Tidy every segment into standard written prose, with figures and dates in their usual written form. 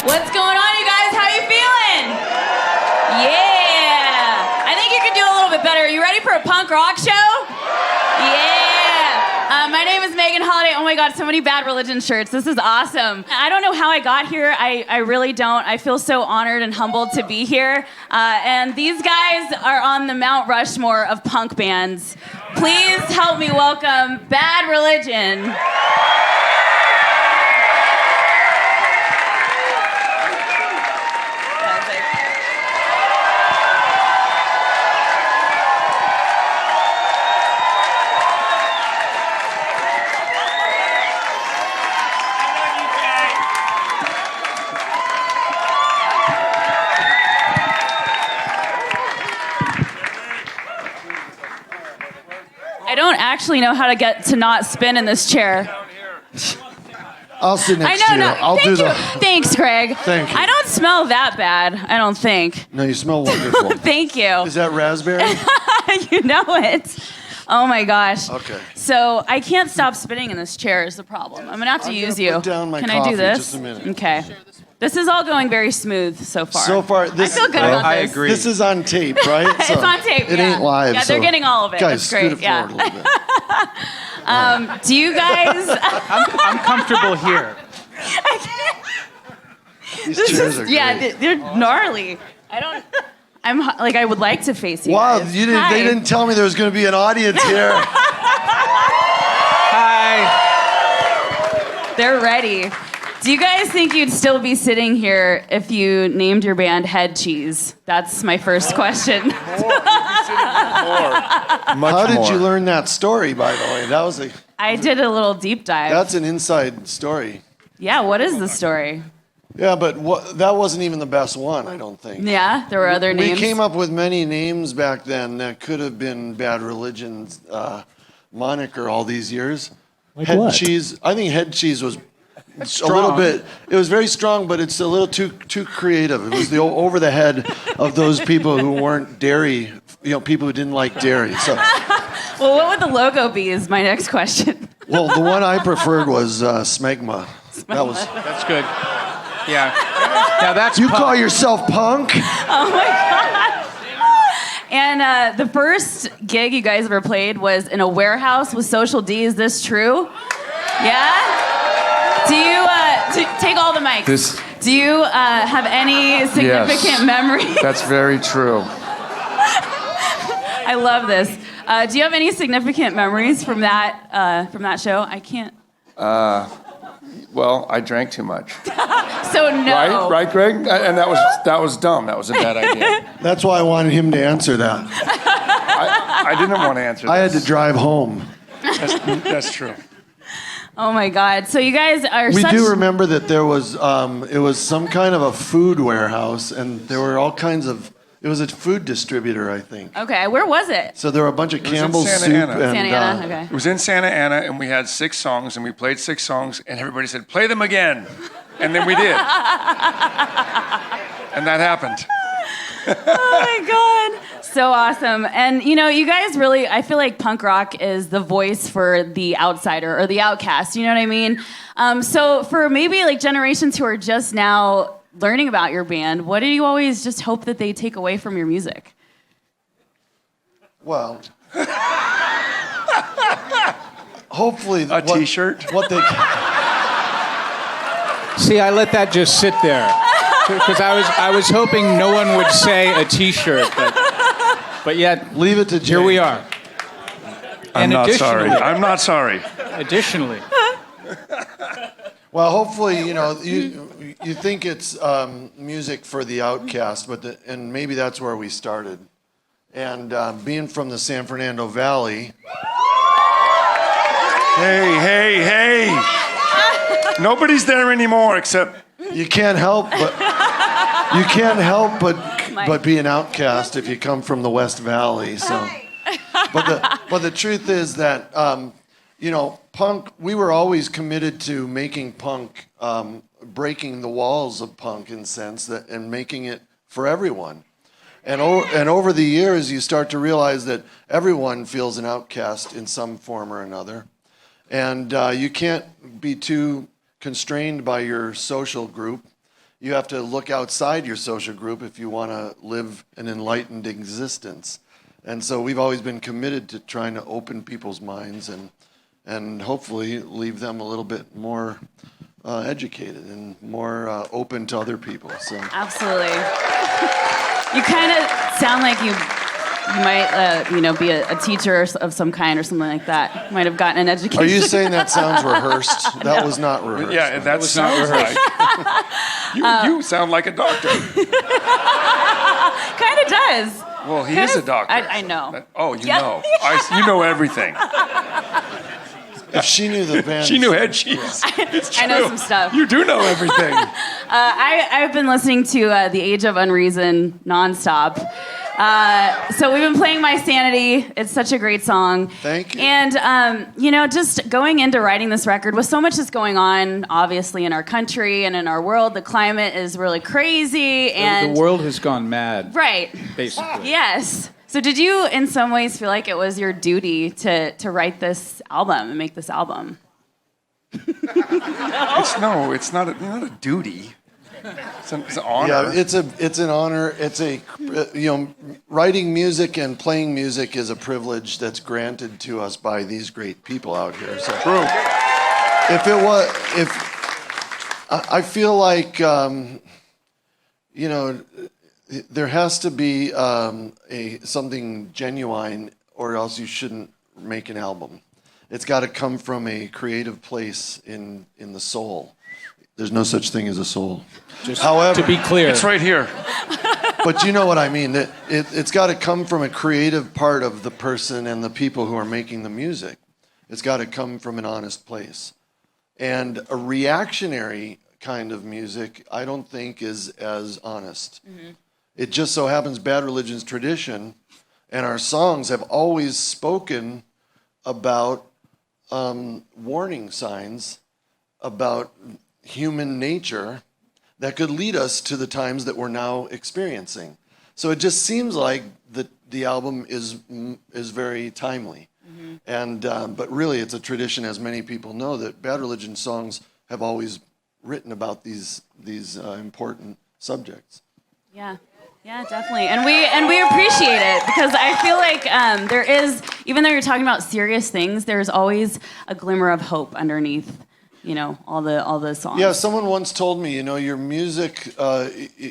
What's going on, you guys? How you feeling? Yeah. I think you could do a little bit better. Are you ready for a punk rock show? Yeah. My name is Megan Holiday. Oh my God, so many Bad Religion shirts. This is awesome. I don't know how I got here. I really don't. I feel so honored and humbled to be here. And these guys are on the Mount Rushmore of punk bands. Please help me welcome Bad Religion. I don't actually know how to get to not spin in this chair. I'll sit next to you. I'll do the... Thanks, Greg. Thank you. I don't smell that bad, I don't think. No, you smell wonderful. Thank you. Is that raspberry? You know it. Oh my gosh. Okay. So I can't stop spinning in this chair is the problem. I'm gonna have to use you. Put down my Can coffee I do this? Just a minute. Okay. This is all going very smooth so far. So far, this I feel good about I this. agree. This is on tape, right? It's on tape. It ain't live. Yeah, they're so getting all of it. Guys, That's great. scoot it forward a little bit. Do you guys? I'm comfortable here. These chairs are great. They're gnarly. I would like to face you. Wow, guys. you didn't, Hi. they didn't tell me there was going to be an audience here. Hi. They're ready. Do you guys think you'd still be sitting here if you named your band Head Cheese? That's my first question. How did you learn that story, by the way? That was I did a little deep dive. that's an inside story. Yeah, what is the story? Yeah, but that wasn't even the best one, I don't think. Yeah, there were other names. We came up with many names back then that could have been Bad Religion's moniker all these years. Like Head what? Cheese. I think Head Cheese was a little bit. It was very strong, but it's a little too creative. It was the over the head of those people who weren't dairy. People who didn't like dairy. So, Well, what would the logo be? Is my next question. well, the one I preferred was Smegma. That was. That's good. Yeah. Now that's You punk. call yourself punk? Oh my god! And the first gig you guys ever played was in a warehouse with Social D. Is this true? Yeah. Do you take all the mics? Do you have any significant memories? That's very true. I love this. Do you have any significant memories from that show? I can't. Well, I drank too much. So no. Right, Greg? And that was dumb. That was a bad idea. That's why I wanted him to answer that. I didn't want to answer. I had to drive home. That's true. Oh my God! So you guys are. We such... do remember that there was it was some kind of a food warehouse, and there were all kinds of. It was a food distributor, I think. Okay, where was it? So there were a bunch of was in Campbell's Santa soup Ana. and Santa Ana. Okay. It was in Santa Ana, and we had 6 songs, and we played 6 songs, and everybody said, "Play them again," and then we did, and that happened. Oh my God. So awesome. And you guys really, I feel like punk rock is the voice for the outsider or the outcast. You know what I mean? So for maybe like generations who are just now learning about your band, what do you always just hope that they take away from your music? well, hopefully A T-shirt. What they See, I let that just sit there because I was hoping no one would say a T-shirt, but yet leave it to Jay. here we are. I'm not sorry. I'm not sorry. Additionally, Well, hopefully, you think it's music for the outcast, and maybe that's where we started. And being from the San Fernando Valley. Hey. Nobody's there anymore except You can't help but be an outcast if you come from the West Valley. So, but the truth is that punk. We were always committed to making punk, breaking the walls of punk in a sense and making it for everyone. And over the years, you start to realize that everyone feels an outcast in some form or another, and you can't be too constrained by your social group. you have to look outside your social group if you want to live an enlightened existence. And so we've always been committed to trying to open people's minds and hopefully leave them a little bit more educated and more open to other people. So Absolutely. You kind of sound like you might, be a teacher of some kind or something like that. Might have gotten an education. are you saying that sounds rehearsed? That was not rehearsed. Yeah, that sounds like you sound like a doctor. Kind of does. Well, he is a doctor. I know. Oh, you Yeah. know. You know everything. If she knew the band, She knew head cheese. I know some stuff. You do know everything. I've been listening to The Age of Unreason nonstop. So we've been playing My Sanity. It's such a great song. Thank you. And, just going into writing this record with so much that's going on, obviously, in our country and in our world, the climate is really crazy. And The world has gone mad, right. basically. Yes. So did you, in some ways, feel like it was your duty to write this album and make this album? It's not a duty. It's an honor. yeah, it's an honor. It's writing music and playing music is a privilege that's granted to us by these great people out here. So True. I feel like there has to be something genuine, or else you shouldn't make an album. It's got to come from a creative place in the soul. There's no such thing as a soul. However, To be clear, It's right here. but you know what I mean. It's got to come from a creative part of the person and the people who are making the music. It's got to come from an honest place. And a reactionary kind of music, I don't think is as honest. Mm-hmm. It just so happens Bad Religion's tradition and our songs have always spoken about warning signs about human nature that could lead us to the times that we're now experiencing. So it just seems like the album is very timely. Mm-hmm. And but really it's a tradition, as many people know, that Bad Religion songs have always written about these important subjects. Yeah. Yeah, definitely. And we appreciate it because I feel like there is, even though you're talking about serious things, there's always a glimmer of hope underneath, all the songs. Yeah, someone once told me, your music,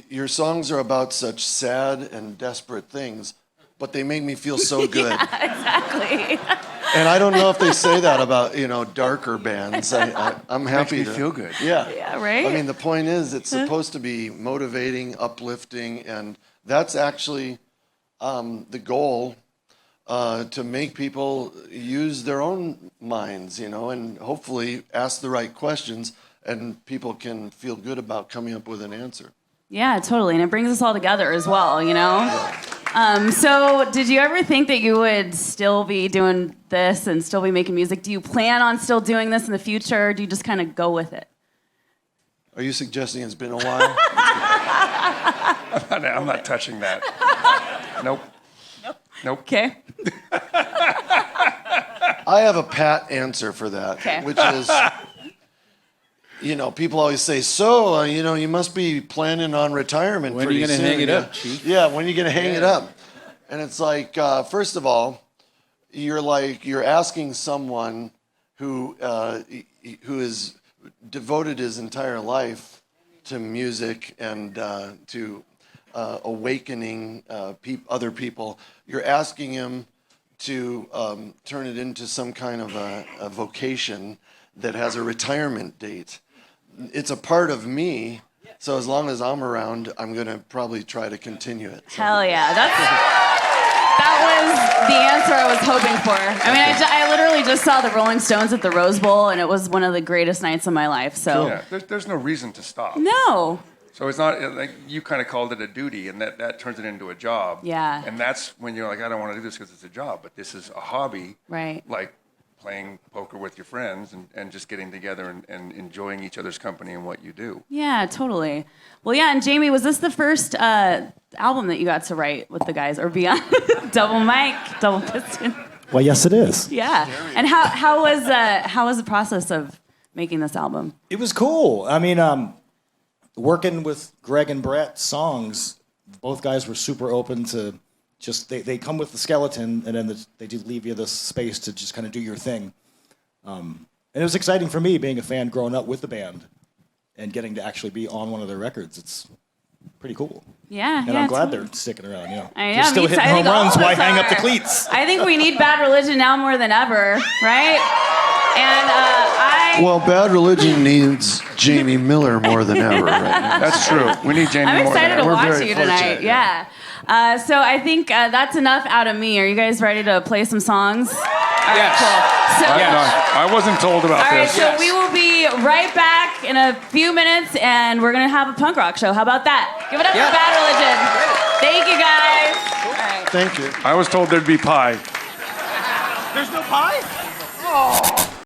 your songs are about such sad and desperate things, but they make me feel so good. Yeah, exactly. And I don't know if they say that about, darker bands. I'm happy Makes to me feel good. Yeah. Yeah, right? I mean, the point is it's supposed to be motivating, uplifting, and that's actually the goal, to make people use their own minds, and hopefully ask the right questions, and people can feel good about coming up with an answer. Yeah, totally. And it brings us all together as well, So did you ever think that you would still be doing this and still be making music? Do you plan on still doing this in the future? Or do you just kind of go with it? Are you suggesting it's been a while? I'm not touching that. Nope. Okay. I have a pat answer for that, Okay. which is, people always say, so, you must be planning on retirement When are pretty you going to soon. hang it Yeah. up, Chief? Yeah, when are you going to hang it up? And it's like, first of all, you're asking someone who has devoted his entire life to music and to awakening other people. You're asking him to turn it into some kind of a vocation that has a retirement date. It's a part of me, so as long as I'm around, I'm going to probably try to continue it. So. Hell yeah. That was the answer I was hoping for. I mean, I literally just saw the Rolling Stones at the Rose Bowl, and it was one of the greatest nights of my life. So Yeah, there's no reason to stop. no. So it's not like you kind of called it a duty, and that turns it into a job. Yeah. And that's when you're like, I don't want to do this because it's a job, but this is a hobby. Right. Like playing poker with your friends and just getting together and enjoying each other's company and what you do. Yeah, totally. Well, yeah, and Jamie, was this the first album that you got to write with the guys, or be on double mic, double piston? Well, yes, it is. Yeah. And how was the process of making this album? It was cool. I mean, working with Greg and Brett's songs, both guys were super open to just, they come with the skeleton, and then they do leave you the space to just kind of do your thing. And it was exciting for me, being a fan growing up with the band and getting to actually be on one of their records. It's pretty cool. Yeah, and I'm glad they're sticking around. You know, I if know, you're still me too. hitting I home think all runs. of Why us hang up the are. cleats? I think we need Bad Religion now more than ever, right? And Well, Bad Religion needs Jamie Miller more than ever right now. That's true. We need Jamie I'm more than excited to ever. watch very you tonight. fortunate, Yeah. So I think that's enough out of me. Are you guys ready to play some songs? All right, Yes. cool. So, I wasn't told about all right, this. so we will be right back in a few minutes, and we're gonna have a punk rock show. How about that? Give it up Yeah. for Bad Religion. Thank you, guys. All right. Thank you. I was told there'd be pie. There's no pie?